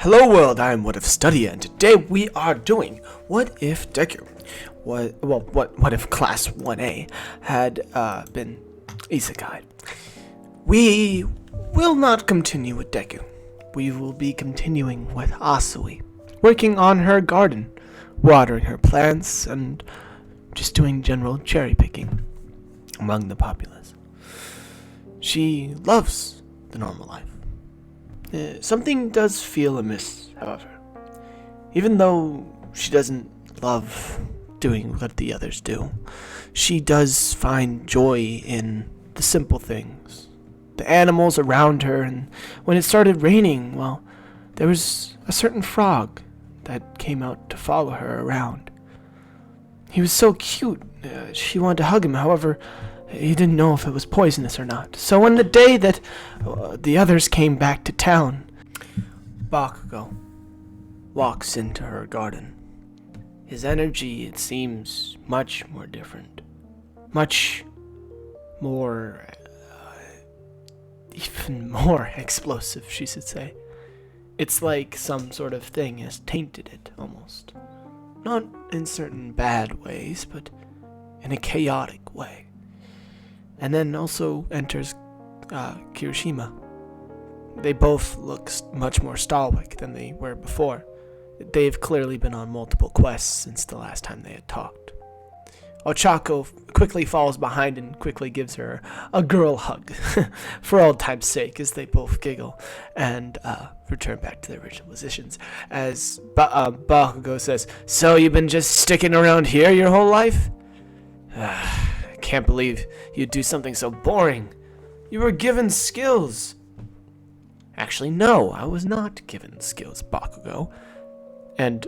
Hello world, I am What If Study, and today we are doing What If Deku. What if Class 1A had been Isakai? We will not continue with Deku. We will be continuing with Asui, working on her garden, watering her plants, and just doing general cherry picking among the populace. She loves the normal life. Something does feel amiss, however. Even though she doesn't love doing what the others do, she does find joy in the simple things. The animals around her, and when it started raining, well, there was a certain frog that came out to follow her around. He was so cute, she wanted to hug him, however, he didn't know if it was poisonous or not. So on the day that the others came back to town, Bakugo walks into her garden. His energy, it seems, much more different. Much more, even more explosive, she should say. It's like some sort of thing has tainted it, almost. Not in certain bad ways, but in a chaotic way. And then also enters Kirishima. They both look much more stalwart than they were before. They've clearly been on multiple quests since the last time they had talked. Ochako quickly falls behind and quickly gives her a girl hug for old time's sake as they both giggle and return back to their original positions. As Bakugo says, "So you've been just sticking around here your whole life? I can't believe you'd do something so boring. You were given skills." "Actually, no, I was not given skills, Bakugo. And,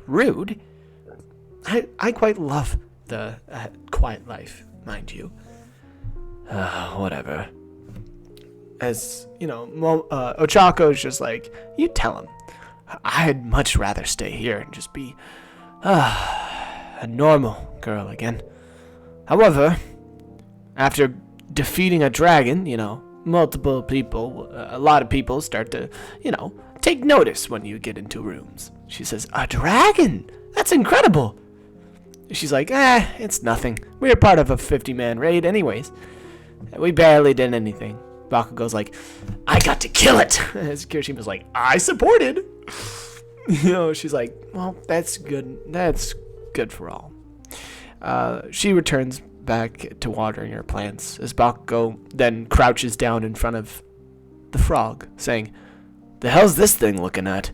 rude. I quite love the quiet life, mind you." Whatever. As, Ochako's just like, "You tell him. I'd much rather stay here and just be, a normal girl again. However, after defeating a dragon, multiple people, a lot of people start to, take notice when you get into rooms." She says, "A dragon? That's incredible." She's like, it's nothing. We're part of a 50-man raid anyways. We barely did anything." Bakugo's like, "I got to kill it." As Kirishima's like, "I supported." She's like, "Well, that's good. That's good for all." She returns back to watering her plants as Bakugo then crouches down in front of the frog, saying, "The hell's this thing looking at?"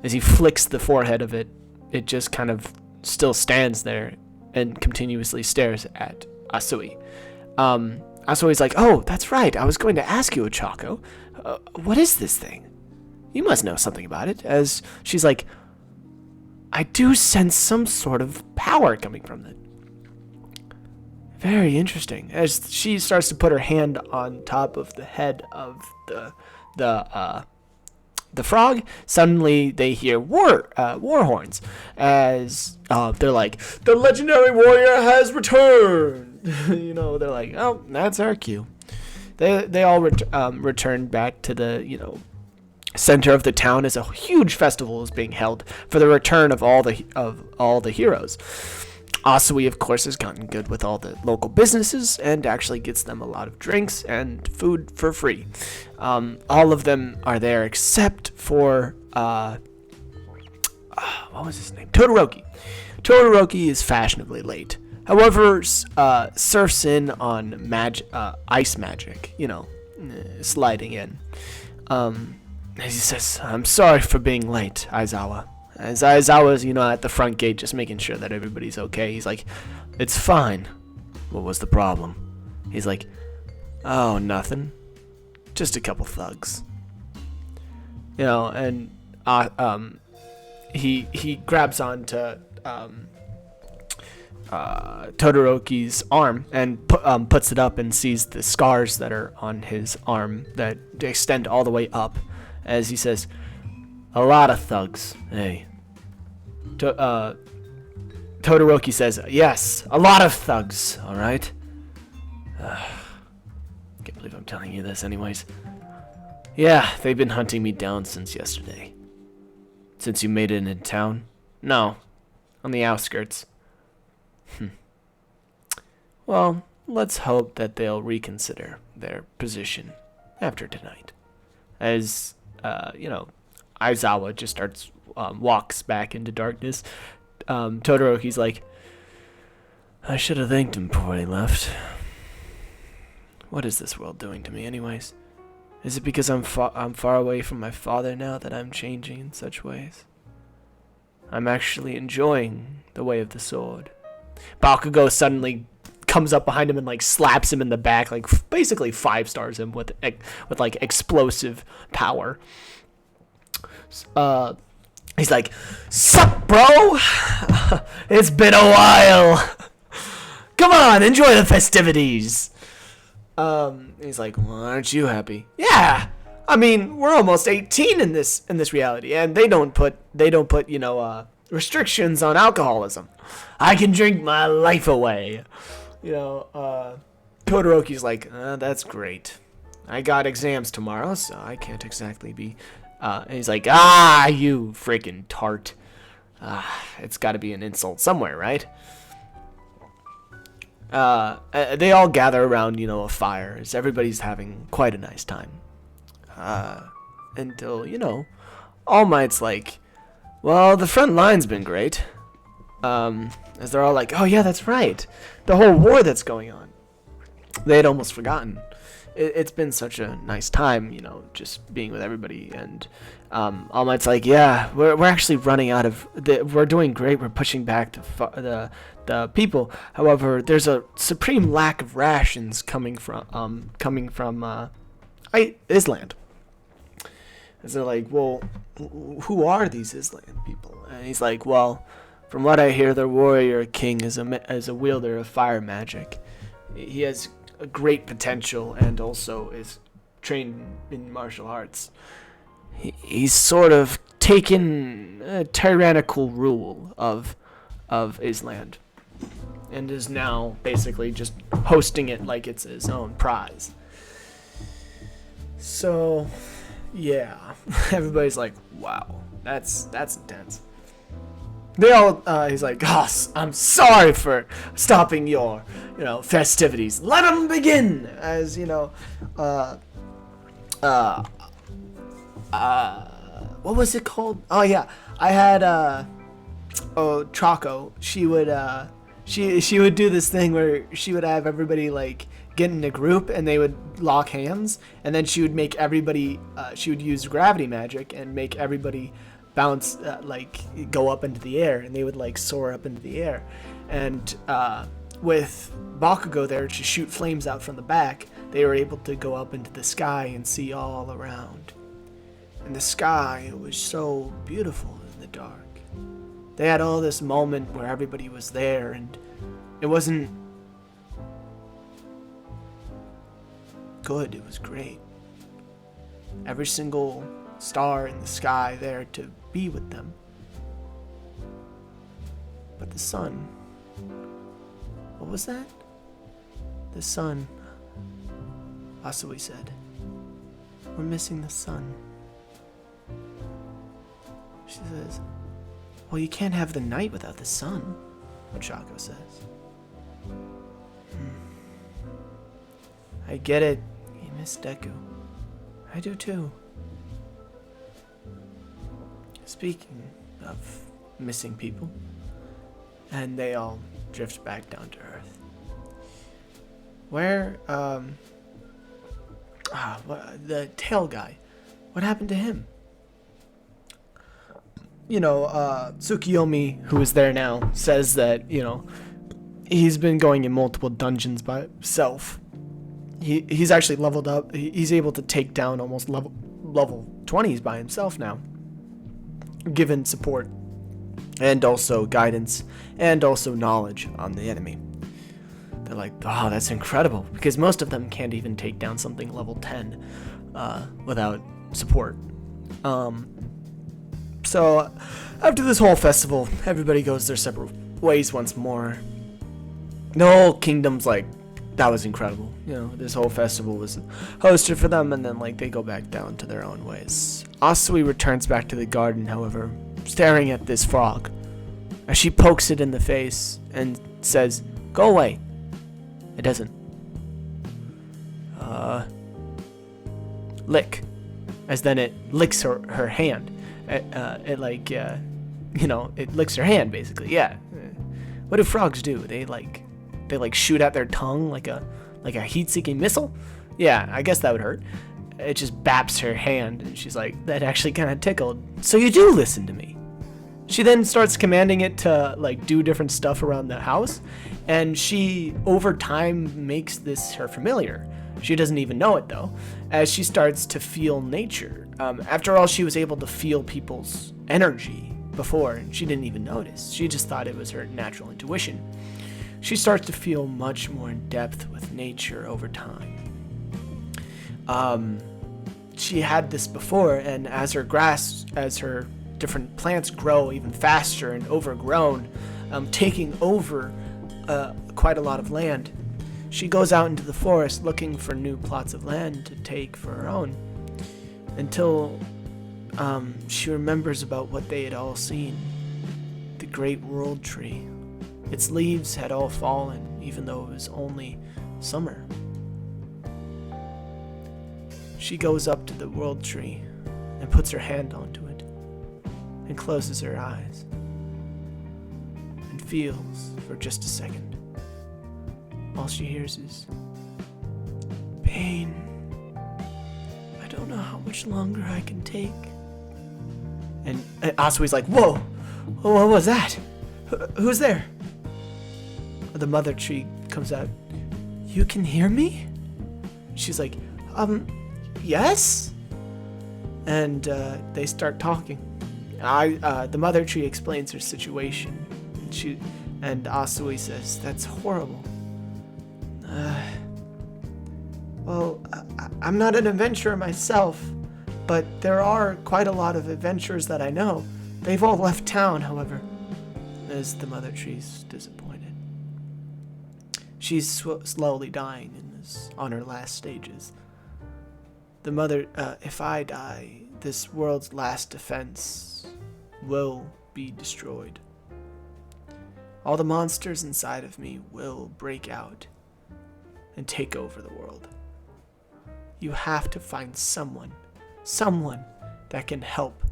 As he flicks the forehead of it, it just kind of still stands there and continuously stares at Asui. Asui's like, "Oh, that's right. I was going to ask you, Ochako. What is this thing? You must know something about it." As she's like, "I do sense some sort of power coming from it." Very interesting. As she starts to put her hand on top of the head of the frog, suddenly they hear war horns as they're like, "The legendary warrior has returned." They're like, "Oh, that's our cue." They all return back to the center of the town as a huge festival is being held for the return of all the heroes. Asui, of course, has gotten good with all the local businesses and actually gets them a lot of drinks and food for free. All of them are there except for, what was his name? Todoroki. Todoroki is fashionably late. However, surfs in on ice magic, sliding in. As he says, "I'm sorry for being late, Aizawa." As Aizawa's, at the front gate just making sure that everybody's okay. He's like, "It's fine. What was the problem?" He's like, "Oh, nothing. Just a couple thugs." And he grabs onto Todoroki's arm and puts it up and sees the scars that are on his arm that extend all the way up. As he says, "A lot of thugs, hey." Todoroki says, "Yes, a lot of thugs, alright?" Can't believe I'm telling you this anyways. Yeah, they've been hunting me down since yesterday. Since you made it in town? No, on the outskirts. Well, let's hope that they'll reconsider their position after tonight. As, Aizawa just walks back into darkness. Todoroki's like, I should have thanked him before he left. What is this world doing to me anyways? Is it because I'm far away from my father now that I'm changing in such ways? I'm actually enjoying the way of the sword. Bakugo suddenly comes up behind him and like slaps him in the back, like basically 5-stars him with like explosive power. He's like, "Sup, bro? It's been a while. Come on, enjoy the festivities." He's like, "Well, aren't you happy?" Yeah. I mean, we're almost 18 in this reality, and they don't put restrictions on alcoholism. I can drink my life away. Todoroki's like, that's great. I got exams tomorrow, so I can't exactly be. And he's like, you freaking tart. It's got to be an insult somewhere, right? They all gather around, a fire, as everybody's having quite a nice time. Until, All Might's like, well, the front line's been great. As they're all like, oh yeah, that's right. The whole war that's going on. They had almost forgotten. It's been such a nice time, just being with everybody. And All Might's like, yeah, we're actually running out of. We're doing great. We're pushing back the people. However, there's a supreme lack of rations coming from Island. And they're like, well, who are these Island people? And he's like, well, from what I hear, their warrior king is a wielder of fire magic. He has a great potential and also is trained in martial arts. He's sort of taken a tyrannical rule of Island and is now basically just hosting it like it's his own prize. So, yeah, everybody's like, wow, that's intense. They all, he's like, I'm sorry for stopping your, festivities. Let them begin! As, what was it called? Oh, yeah, I had, Choco. She would do this thing where she would have everybody, like, get in a group and they would lock hands, and then she would make everybody, she would use gravity magic and make everybody bounce, go up into the air, and they would like soar up into the air. And with Bakugo there to shoot flames out from the back, they were able to go up into the sky and see all around. And the sky was so beautiful in the dark. They had all this moment where everybody was there, and it wasn't good, it was great. Every single star in the sky there to be with them. But the sun, what was that? The sun, Asui said. We're missing the sun. She says, well, you can't have the night without the sun, Ochako says. I get it, you miss Deku. I do too. Speaking of missing people, and they all drift back down to Earth. Where, the tail guy, what happened to him? Tsukiyomi, who is there now, says that, he's been going in multiple dungeons by himself. He's actually leveled up. He's able to take down almost level 20s by himself now, given support and also guidance and also knowledge on the enemy. They're like, oh, that's incredible, because most of them can't even take down something level 10 without support. So after this whole festival, everybody goes their separate ways once more. The whole kingdom's like that was incredible. You know, this whole festival was hosted for them, and then like they go back down to their own ways. Asui returns back to the garden, however, staring at this frog as she pokes it in the face and says, "Go away." It doesn't. Lick. As then it licks her hand. It licks her hand basically. Yeah. What do frogs do? They shoot at their tongue like a heat-seeking missile. Yeah, I guess that would hurt. It just baps her hand, and she's like, "That actually kind of tickled. So you do listen to me." She then starts commanding it to like do different stuff around the house, and she over time makes this her familiar. She doesn't even know it though, as she starts to feel nature. After all, she was able to feel people's energy before, and she didn't even notice. She just thought it was her natural intuition. She starts to feel much more in depth with nature over time. She had this before, and as her different plants grow even faster and overgrown, taking over quite a lot of land, she goes out into the forest looking for new plots of land to take for her own, until she remembers about what they had all seen. The great world tree. Its leaves had all fallen, even though it was only summer. She goes up to the world tree and puts her hand onto it and closes her eyes and feels for just a second. All she hears is pain. I don't know how much longer I can take. And Asui's like, "Whoa, what was that? Who's there?" The mother tree comes out. "You can hear me?" She's like, yes? And they start talking. The mother tree explains her situation. And Asui says, "That's horrible. I'm not an adventurer myself, but there are quite a lot of adventurers that I know. They've all left town, however." As the mother tree's disappointed. She's slowly dying on her last stages. The mother, "If I die, this world's last defense will be destroyed. All the monsters inside of me will break out and take over the world. You have to find someone that can help."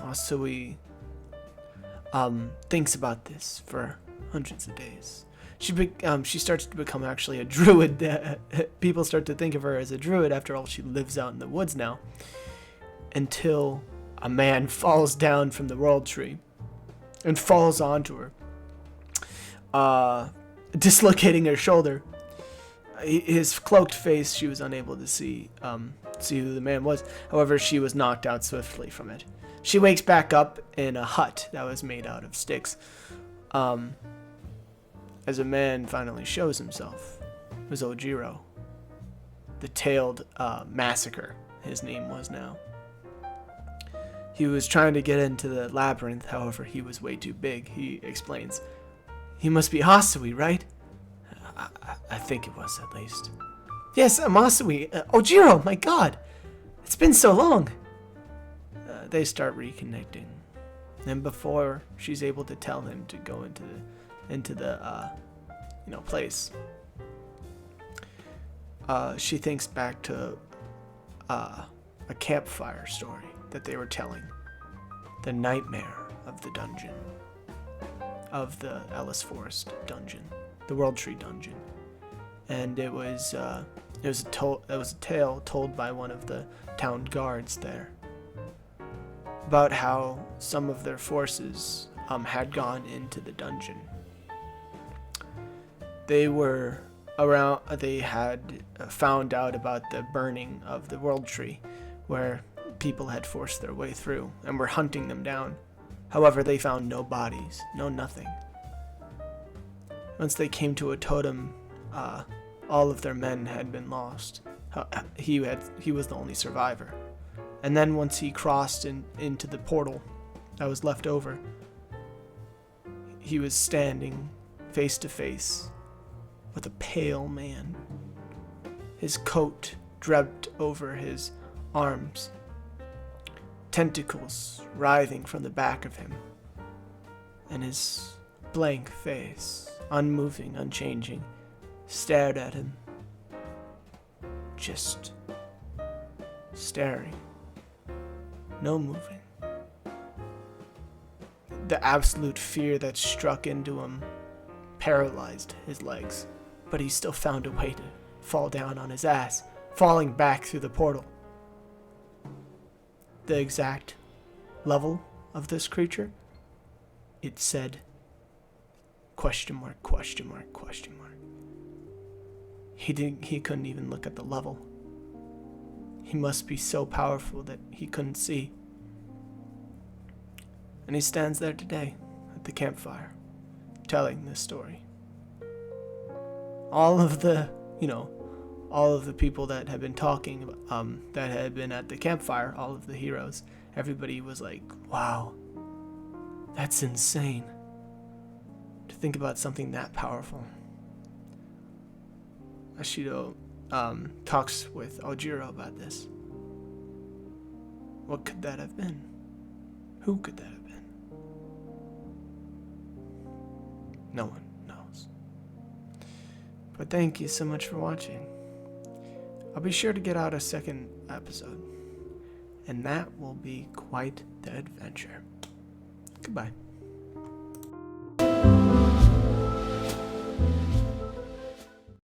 Asui thinks about this for hundreds of days. She starts to become actually a druid. People start to think of her as a druid. After all, she lives out in the woods now. Until a man falls down from the world tree and falls onto her, dislocating her shoulder. His cloaked face, she was unable to see who the man was. However, she was knocked out swiftly from it. She wakes back up in a hut that was made out of sticks. As a man finally shows himself. It was Ojiro. The tailed massacre, his name was now. He was trying to get into the labyrinth, however, he was way too big, he explains. "He must be Asui, right?" I think it was, at least. "Yes, I'm Asui. Ojiro, my god! It's been so long!" They start reconnecting. And before she's able to tell him to go into the place, she thinks back to a campfire story that they were telling. The nightmare of the dungeon. Of the Ellis Forest dungeon. The World Tree dungeon. And it was a tale told by one of the town guards there. About how some of their forces had gone into the dungeon. They had found out about the burning of the World Tree, where people had forced their way through and were hunting them down. However, they found no bodies, no nothing. Once they came to a totem, all of their men had been lost. He was the only survivor. And then once he crossed into the portal that was left over, he was standing face to face with a pale man. His coat draped over his arms, tentacles writhing from the back of him, and his blank face, unmoving, unchanging, stared at him, just staring, no moving. The absolute fear that struck into him paralyzed his legs, but he still found a way to fall down on his ass, falling back through the portal. The exact level of this creature, it said question mark, question mark, question mark. He couldn't even look at the level. He must be so powerful that he couldn't see. And he stands there today at the campfire, telling this story. All of the people that had been talking, that had been at the campfire, all of the heroes, everybody was like, wow, that's insane. To think about something that powerful. Ashido talks with Ojiro about this. What could that have been? Who could that have been? No one knows. But thank you so much for watching. I'll be sure to get out a second episode, and that will be quite the adventure. Goodbye.